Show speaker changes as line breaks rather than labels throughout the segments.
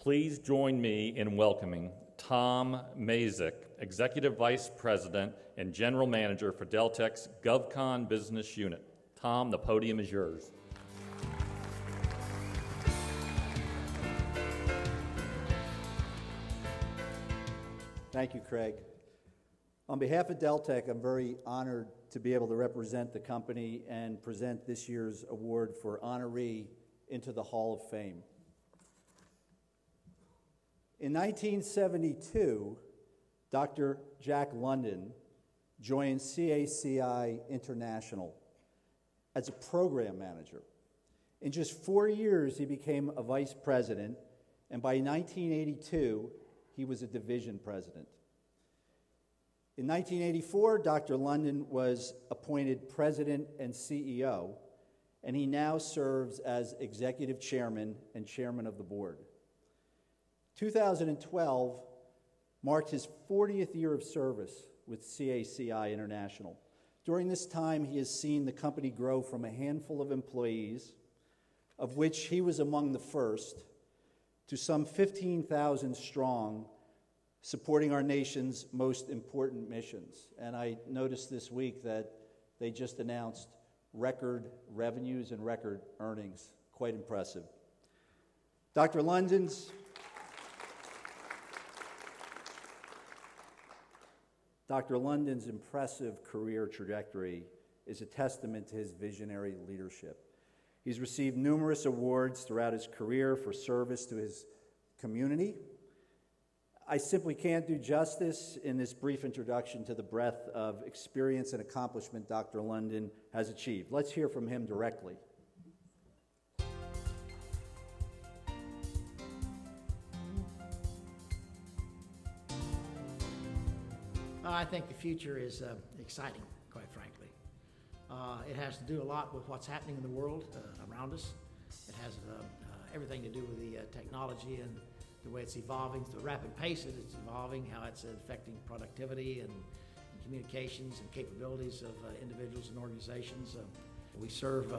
Please join me in welcoming Tom Mazik, Executive Vice President and General Manager for Deltek's GovCon Business Unit. Tom, the podium is yours.
Thank you, Craig. On behalf of Deltek, I'm very honored to be able to represent the company and present this year's award for honoree into the Hall of Fame. In 1972, Dr. Jack London joined CACI International as a program manager. In just 4 years, he became a vice president, and by 1982, he was a division president. In 1984, Dr. London was appointed president and CEO, and he now serves as executive chairman and chairman of the board. 2012 marked his 40th year of service with CACI International. During this time, he has seen the company grow from a handful of employees, of which he was among the first, to some 15,000 strong, supporting our nation's most important missions. And I noticed this week that they just announced record revenues and record earnings. Quite impressive. Dr. London's impressive career trajectory is a testament to his visionary leadership. He's received numerous awards throughout his career for service to his community. I simply can't do justice in this brief introduction to the breadth of experience and accomplishment Dr. London has achieved. Let's hear from him directly.
I think the future is exciting, quite frankly. It has to do a lot with what's happening in the world around us. It has everything to do with the technology and the way it's evolving, the rapid pace that it's evolving, how it's affecting productivity and communications and capabilities of individuals and organizations. We serve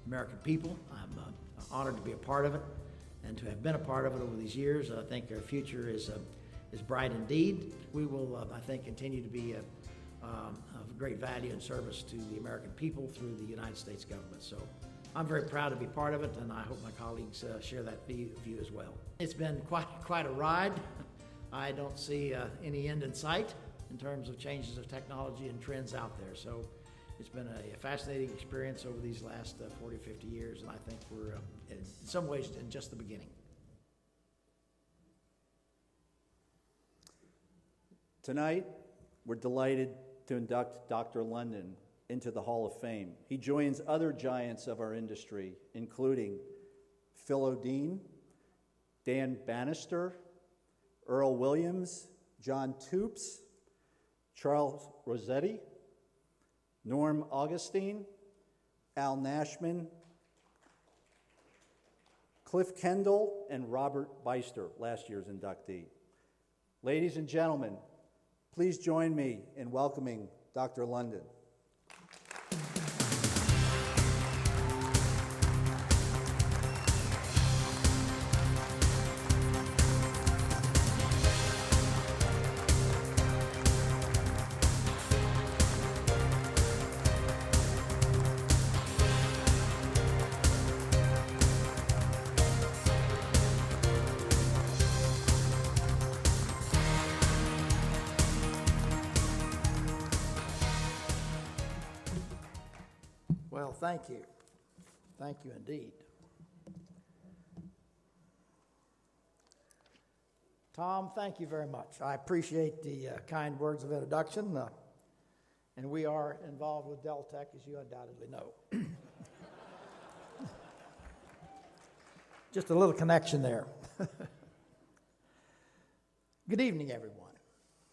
American people. I'm honored to be a part of it and to have been a part of it over these years. I think our future is bright indeed. We will, I think, continue to be of great value and service to the American people through the United States government. So I'm very proud to be part of it, and I hope my colleagues share that view as well. It's been quite a ride. I don't see any end in sight in terms of changes of technology and trends out there. So it's been a fascinating experience over these last 40, 50 years, and I think we're in some ways in just the beginning.
Tonight, we're delighted to induct Dr. London into the Hall of Fame. He joins other giants of our industry, including Phil O'Dean, Dan Bannister, Earl Williams, John Toops, Charles Rossetti, Norm Augustine, Al Nashman, Cliff Kendall, and Robert Beister, last year's inductee. Ladies and gentlemen, please join me in welcoming Dr. London.
Well, thank you. Thank you indeed. Tom, thank you very much. I appreciate the kind words of introduction, and we are involved with Deltek, as you undoubtedly know. Just a little connection there. Good evening, everyone,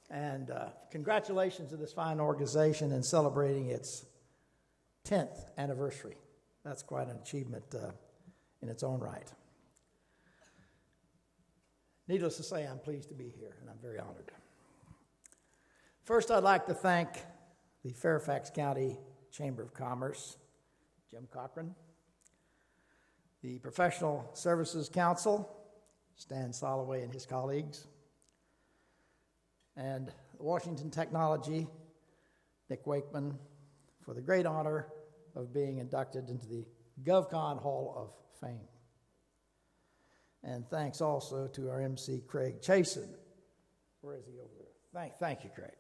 and congratulations to this fine organization in celebrating its 10th anniversary. That's quite an achievement in its own right. Needless to say, I'm pleased to be here, and I'm very honored. First, I'd like to thank the Fairfax County Chamber of Commerce, Jim Cochran, the Professional Services Council, Stan Soloway and his colleagues, and Washington Technology, Nick Wakeman, for the great honor of being inducted into the GovCon Hall of Fame. And thanks also to our MC, Craig Chasen. Where is he over there? Thank you, Craig.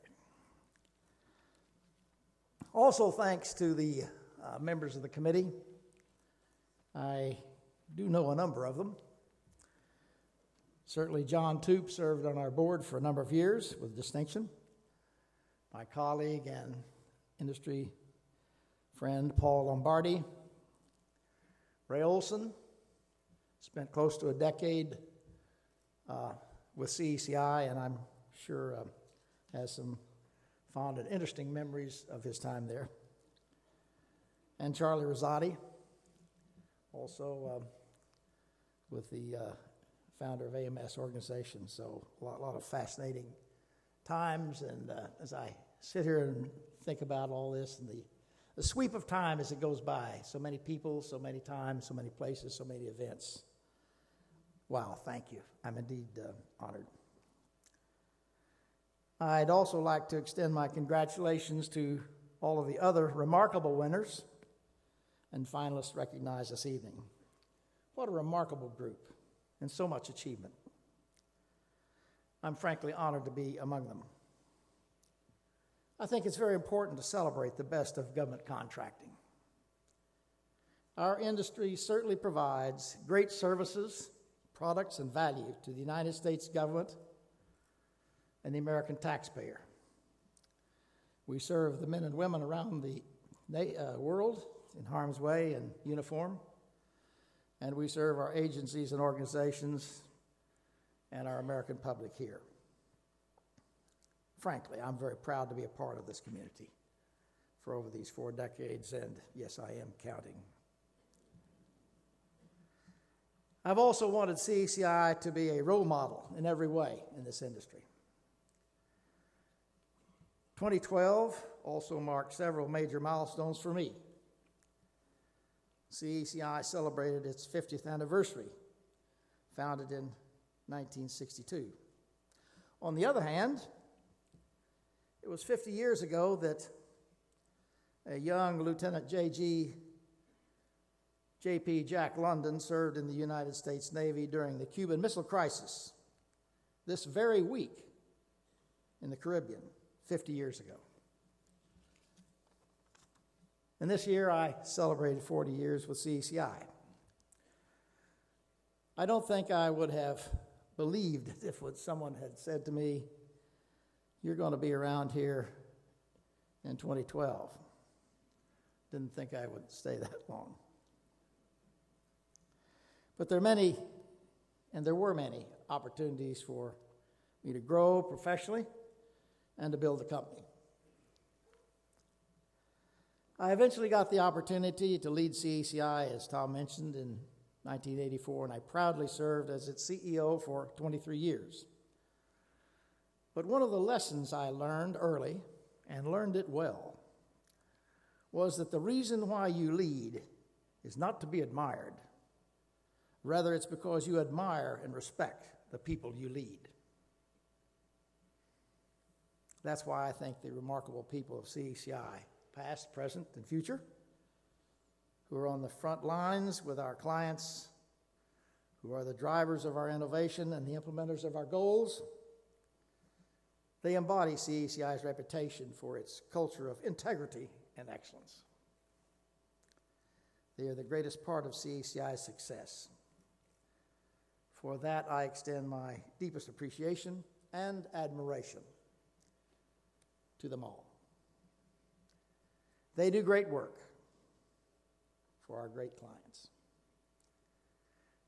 Also thanks to the members of the committee. I do know a number of them. Certainly John Toop served on our board for a number of years with distinction. My colleague and industry friend Paul Lombardi. Ray Olson spent close to a decade with CACI, and I'm sure has some fond and interesting memories of his time there. And Charlie Rosati, also with the founder of AMS organization. So a lot of fascinating times, and as I sit here and think about all this and the sweep of time as it goes by, so many people, so many times, so many places, so many events. Wow, thank you. I'm indeed honored. I'd also like to extend my congratulations to all of the other remarkable winners and finalists recognized this evening. What a remarkable group and so much achievement. I'm frankly honored to be among them. I think it's very important to celebrate the best of government contracting. Our industry certainly provides great services, products, and value to the United States government and the American taxpayer. We serve the men and women around the world in harm's way and uniform, and we serve our agencies and organizations and our American public here. Frankly, I'm very proud to be a part of this community for over these 4 decades, and yes, I am counting. I've also wanted CACI to be a role model in every way in this industry. 2012 also marked several major milestones for me. CACI celebrated its 50th anniversary, founded in 1962. On the other hand, it was 50 years ago that a young Lieutenant J.P. Jack London served in the United States Navy during the Cuban Missile Crisis, this very week in the Caribbean, 50 years ago. And this year I celebrated 40 years with CACI. I don't think I would have believed if someone had said to me, "You're going to be around here in 2012. Didn't think I would stay that long. But there were many opportunities for me to grow professionally and to build a company. I eventually got the opportunity to lead CACI, as Tom mentioned, in 1984, and I proudly served as its CEO for 23 years. But one of the lessons I learned early, and learned it well, was that the reason why you lead is not to be admired. Rather, it's because you admire and respect the people you lead. That's why I think the remarkable people of CACI, past, present, and future, who are on the front lines with our clients, who are the drivers of our innovation and the implementers of our goals, they embody CACI's reputation for its culture of integrity and excellence. They are the greatest part of CACI's success. For that, I extend my deepest appreciation and admiration to them all. They do great work for our great clients.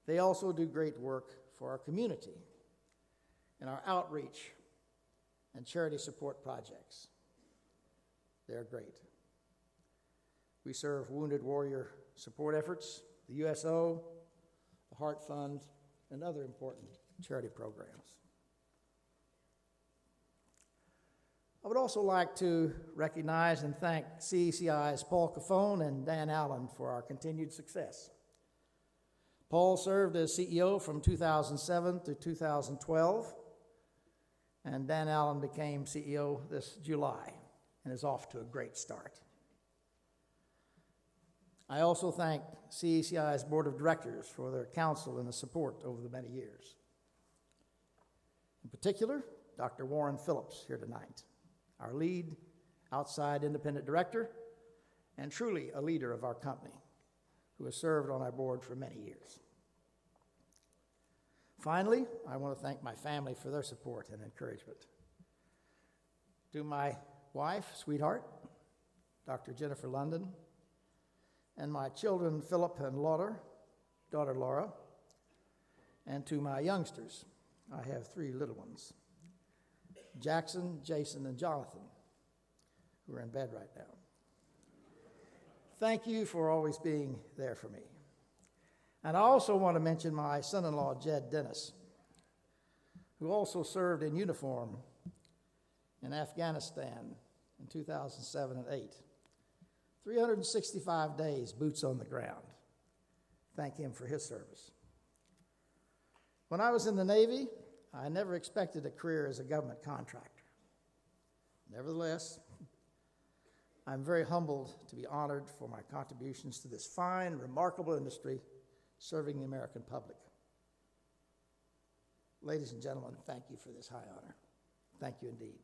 They also do great work for our community in our outreach and charity support projects. They're great. We serve Wounded Warrior support efforts, the USO, the Heart Fund, and other important charity programs. I would also like to recognize and thank CACI's Paul Cafone and Dan Allen for our continued success. Paul served as CEO from 2007 to 2012, and Dan Allen became CEO this July and is off to a great start. I also thank CACI's Board of Directors for their counsel and the support over the many years. In particular, Dr. Warren Phillips here tonight, our lead outside independent director and truly a leader of our company, who has served on our board for many years. Finally, I want to thank my family for their support and encouragement. To my wife, sweetheart, Dr. Jennifer London, and my children, Philip and Laura, daughter Laura, and to my youngsters, I have 3 little ones, Jackson, Jason, and Jonathan, who are in bed right now. Thank you for always being there for me. And I also want to mention my son-in-law, Jed Dennis, who also served in uniform in Afghanistan in 2007 and 2008. 365 days, boots on the ground. Thank him for his service. When I was in the Navy, I never expected a career as a government contractor. Nevertheless, I'm very humbled to be honored for my contributions to this fine, remarkable industry serving the American public. Ladies and gentlemen, thank you for this high honor. Thank you indeed.